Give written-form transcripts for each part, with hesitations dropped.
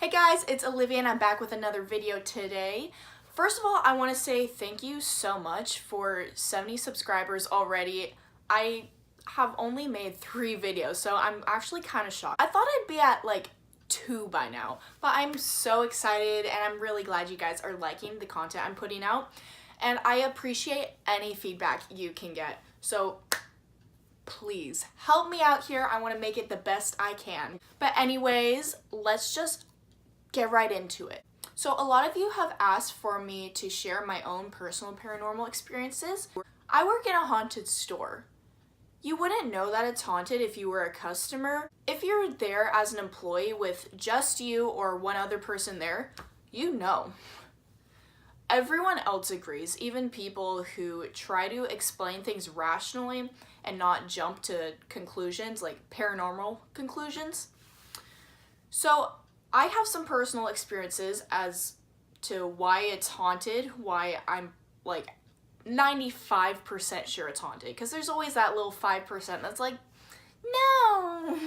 Hey guys, it's Olivia and I'm back with another video today. First of all, I want to say thank you so much for 70 subscribers already. I have only made 3 videos, so I'm actually kind of shocked. I thought I'd be at like 2 by now, but I'm so excited and I'm really glad you guys are liking the content I'm putting out. And I appreciate any feedback you can get. So please help me out here. I want to make it the best I can. But anyways, let's just get right into it. So a lot of you have asked for me to share my own personal paranormal experiences. I work in a haunted store. You wouldn't know that it's haunted if you were a customer. If you're there as an employee with just you or one other person there, you know. Everyone else agrees, even people who try to explain things rationally and not jump to conclusions, like paranormal conclusions. So I have some personal experiences as to why it's haunted, why I'm like 95% sure it's haunted, because there's always that little 5% that's like, no.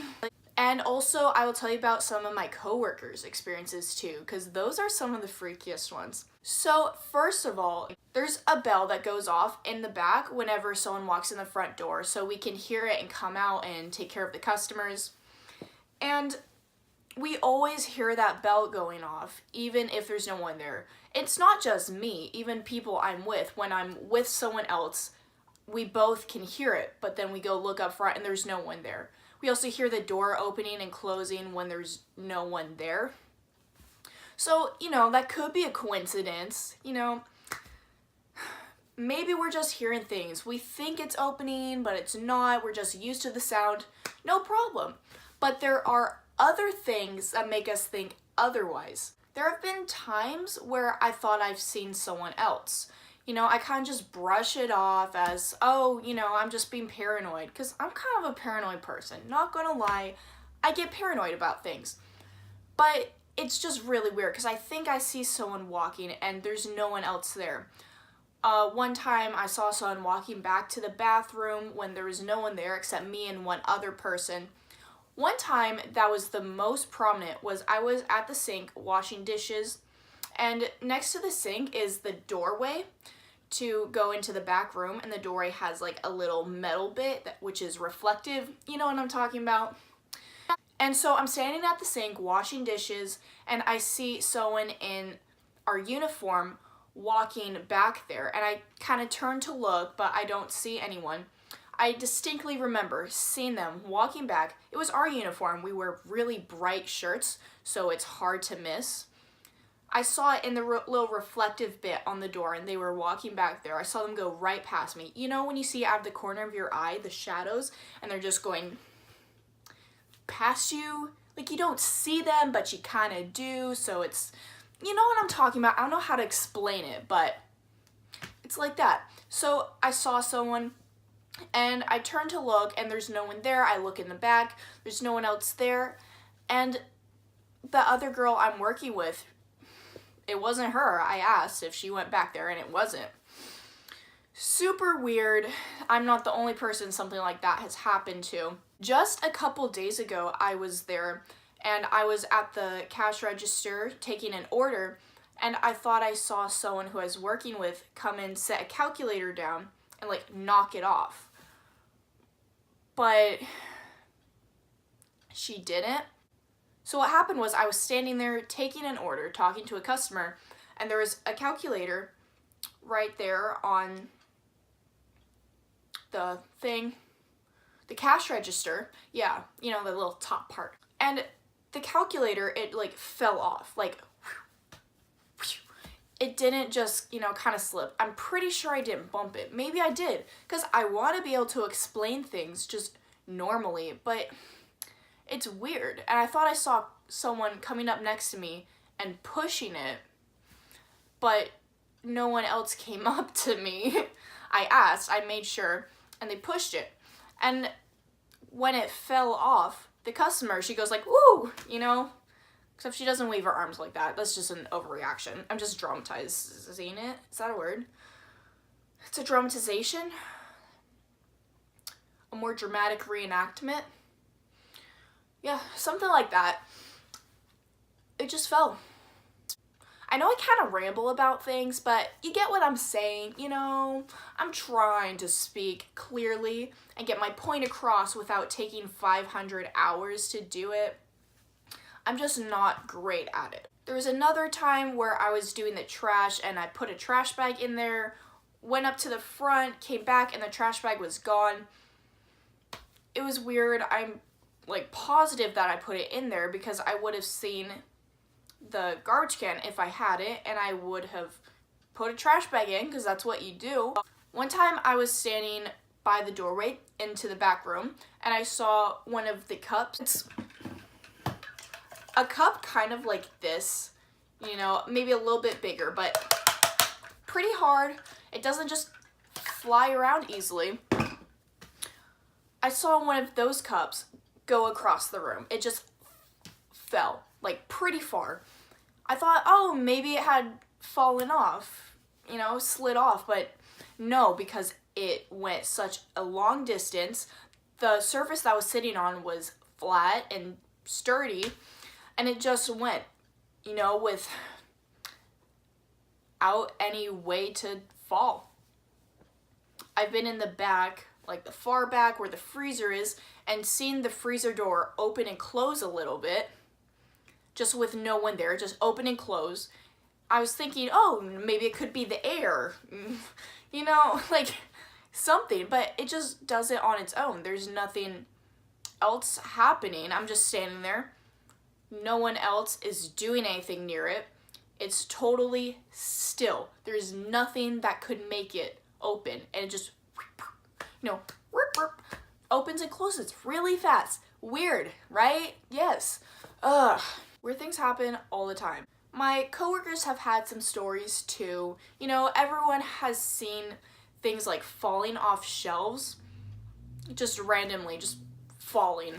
And also I will tell you about some of my coworkers' experiences too, because those are some of the freakiest ones. So first of all, there's a bell that goes off in the back whenever someone walks in the front door, so we can hear it and come out and take care of the customers. And we always hear that bell going off, even if there's no one there. It's not just me, even people I'm with. When I'm with someone else, we both can hear it, but then we go look up front and there's no one there. We also hear the door opening and closing when there's no one there. So, that could be a coincidence, Maybe we're just hearing things. We think it's opening, but it's not. We're just used to the sound. No problem. But there are other things that make us think otherwise. There have been times where I thought I've seen someone else. I kind of just brush it off as, oh, I'm just being paranoid, because I'm kind of a paranoid person. Not gonna lie, I get paranoid about things. But it's just really weird, because I think I see someone walking and there's no one else there. One time I saw someone walking back to the bathroom when there was no one there except me and one other person. One time that was the most prominent was I was at the sink washing dishes, and next to the sink is the doorway to go into the back room, and the doorway has like a little metal bit which is reflective. You know what I'm talking about? And so I'm standing at the sink washing dishes, and I see someone in our uniform walking back there, and I kind of turn to look, but I don't see anyone. I distinctly remember seeing them walking back. It was our uniform. We wear really bright shirts, so it's hard to miss. I saw it in the little reflective bit on the door, and they were walking back there. I saw them go right past me. You know when you see out of the corner of your eye the shadows, and they're just going past you? Like, you don't see them, but you kind of do, so it's, you know what I'm talking about. I don't know how to explain it, but it's like that. So I saw someone, and I turn to look, and there's no one there. I look in the back, there's no one else there, and the other girl I'm working with, it wasn't her. I asked if she went back there, and it wasn't. Super weird. I'm not the only person something like that has happened to. Just a couple days ago, I was there, and I was at the cash register taking an order, and I thought I saw someone who I was working with come and set a calculator down and like knock it off. But she didn't. So what happened was I was standing there taking an order, talking to a customer, and there was a calculator right there on the thing, the cash register. Yeah, the little top part. And the calculator, it like fell off, like it didn't just, kind of slip. I'm pretty sure I didn't bump it. Maybe I did, because I want to be able to explain things just normally, but it's weird. And I thought I saw someone coming up next to me and pushing it, but no one else came up to me. I asked, I made sure, and they pushed it. And when it fell off, the customer, she goes like, woo, except she doesn't wave her arms like that. That's just an overreaction. I'm just dramatizing it. Is that a word? It's a dramatization. A more dramatic reenactment. Yeah, something like that. it just fell. I know I kind of ramble about things, but you get what I'm saying, you know? I'm trying to speak clearly and get my point across without taking 500 hours to do it. I'm just not great at it. There was another time where I was doing the trash and I put a trash bag in there, went up to the front, came back, and the trash bag was gone. It was weird. I'm like positive that I put it in there because I would have seen the garbage can if I had it, and I would have put a trash bag in because that's what you do. One time I was standing by the doorway into the back room and I saw one of the cups. It's a cup kind of like this, you know, maybe a little bit bigger, but pretty hard. It doesn't just fly around easily. I saw one of those cups go across the room. It just fell, like pretty far. I thought, oh, maybe it had fallen off, you know, slid off, but no, because it went such a long distance. The surface that I was sitting on was flat and sturdy, and it just went, you know, without any way to fall. I've been in the back, like the far back where the freezer is, and seen the freezer door open and close a little bit, just with no one there, just open and close. I was thinking, oh, maybe it could be the air, you know, like something, but it just does it on its own. There's nothing else happening. I'm just standing there. No one else is doing anything near it. It's totally still. There's nothing that could make it open, and it just, you know, opens and closes really fast. Weird, right? Yes. Weird things happen all the time. My coworkers have had some stories too. You know, everyone has seen things like falling off shelves, just randomly, just falling.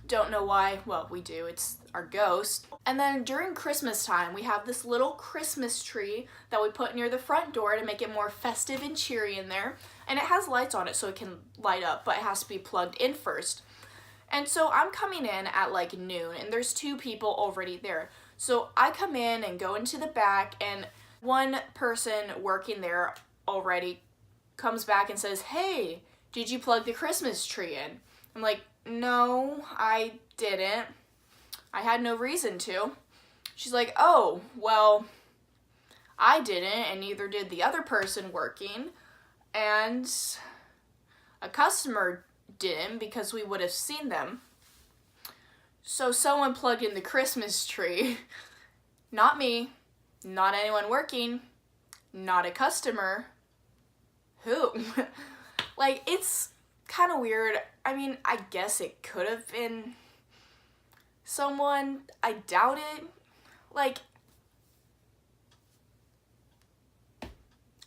Don't know why. Well, we do. It's our ghost. And then during Christmas time, we have this little Christmas tree that we put near the front door to make it more festive and cheery in there. And it has lights on it so it can light up, but it has to be plugged in first. And so I'm coming in at like noon, and there's 2 people already there. So I come in and go into the back, and one person working there already comes back and says, hey, did you plug the Christmas tree in? I'm like, no, I didn't. I had no reason to. She's like, oh, well, I didn't, and neither did the other person working, and a customer didn't because we would have seen them. So someone plugged in the Christmas tree. Not me, not anyone working, not a customer. Who? Like, it's kind of weird. I mean, I guess it could have been someone. I doubt it. Like,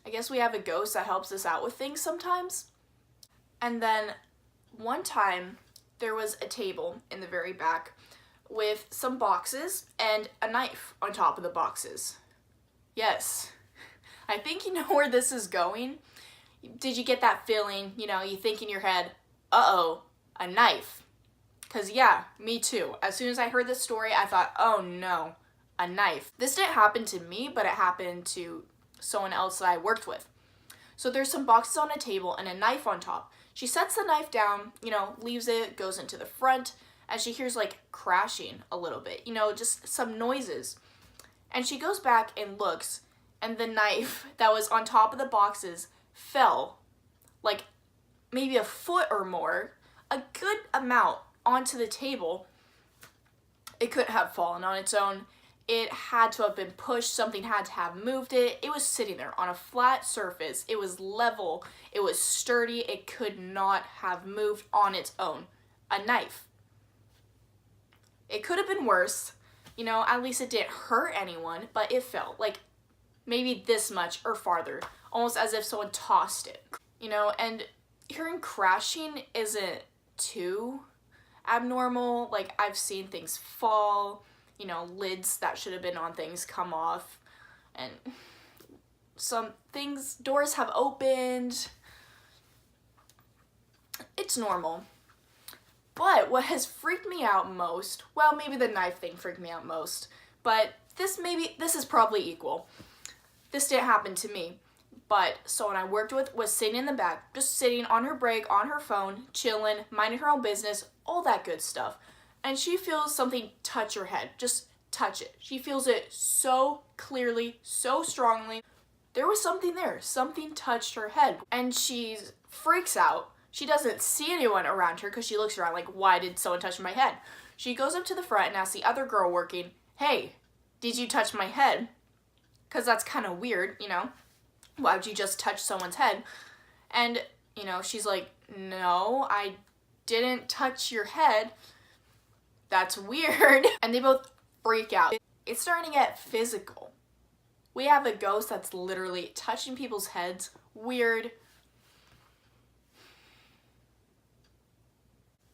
I guess we have a ghost that helps us out with things sometimes. And then one time there was a table in the very back with some boxes and a knife on top of the boxes. Yes, I think you know where this is going. Did you get that feeling, you know, you think in your head, uh-oh, a knife? Because yeah, me too. As soon as I heard this story, I thought, oh no, a knife. This didn't happen to me, but it happened to someone else that I worked with. So there's some boxes on a table and a knife on top. She sets the knife down, you know, leaves it, goes into the front, and she hears like crashing a little bit, you know, just some noises. And she goes back and looks, and the knife that was on top of the boxes fell like maybe a foot or more, a good amount, onto the table. It couldn't have fallen on its own. It had to have been pushed. Something had to have moved it. It was sitting there on a flat surface. It was level. It was sturdy. It could not have moved on its own. A knife. It could have been worse. You know, at least it didn't hurt anyone, but it fell like maybe this much or farther, almost as if someone tossed it. You know, and hearing crashing isn't too abnormal. Like, I've seen things fall, you know, lids that should have been on things come off, and some things, doors have opened. It's normal. But what has freaked me out most, well, maybe the knife thing freaked me out most, but this is probably equal. This didn't happen to me. But someone I worked with was sitting in the back, just sitting on her break, on her phone, chilling, minding her own business, all that good stuff. And she feels something touch her head. Just touch it. She feels it so clearly, so strongly. There was something there. Something touched her head. And she freaks out. She doesn't see anyone around her because she looks around like, why did someone touch my head? She goes up to the front and asks the other girl working, hey, did you touch my head? Because that's kind of weird, you know? Why would you just touch someone's head? And, you know, she's like, no, I didn't touch your head. That's weird. And they both freak out. It's starting to get physical. We have a ghost that's literally touching people's heads. Weird.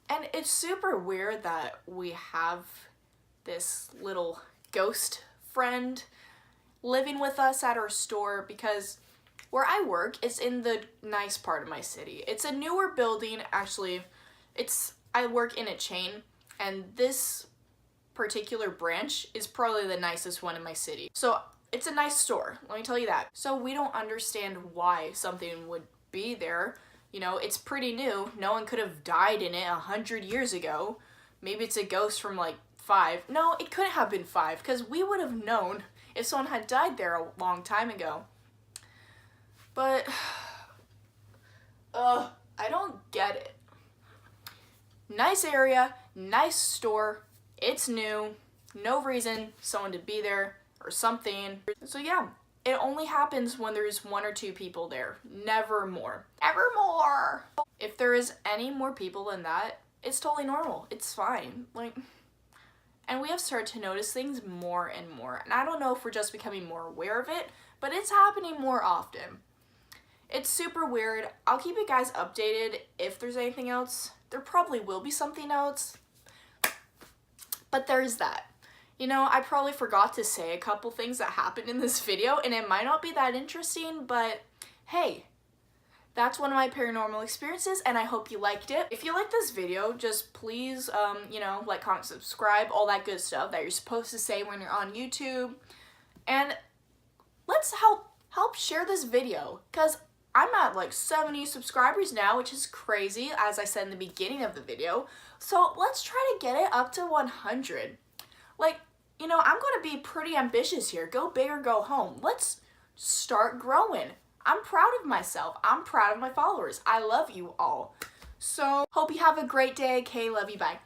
And it's super weird that we have this little ghost friend living with us at our store because where I work is in the nice part of my city. It's a newer building, actually. I work in a chain, and this particular branch is probably the nicest one in my city. So it's a nice store, let me tell you that. So we don't understand why something would be there. You know, it's pretty new. No one could have died in it 100 years ago. Maybe it's a ghost from like 5. No, it couldn't have been 5 because we would have known if someone had died there a long time ago. But, I don't get it. Nice area, nice store, it's new, no reason someone to be there or something. So yeah, it only happens when there's 1 or 2 people there, never more. Ever more! If there is any more people than that, it's totally normal, it's fine. And we have started to notice things more and more. And I don't know if we're just becoming more aware of it, but it's happening more often. It's super weird. I'll keep you guys updated if there's anything else. There probably will be something else. But there's that. You know, I probably forgot to say a couple things that happened in this video, and it might not be that interesting, but hey, that's one of my paranormal experiences, and I hope you liked it. If you like this video, just please, you know, like, comment, subscribe, all that good stuff that you're supposed to say when you're on YouTube. And let's help share this video, because I'm at like 70 subscribers now, which is crazy, as I said in the beginning of the video. So let's try to get it up to 100. Like, you know, I'm going to be pretty ambitious here. Go big or go home. Let's start growing. I'm proud of myself. I'm proud of my followers. I love you all. So, hope you have a great day. Okay, love you. Bye.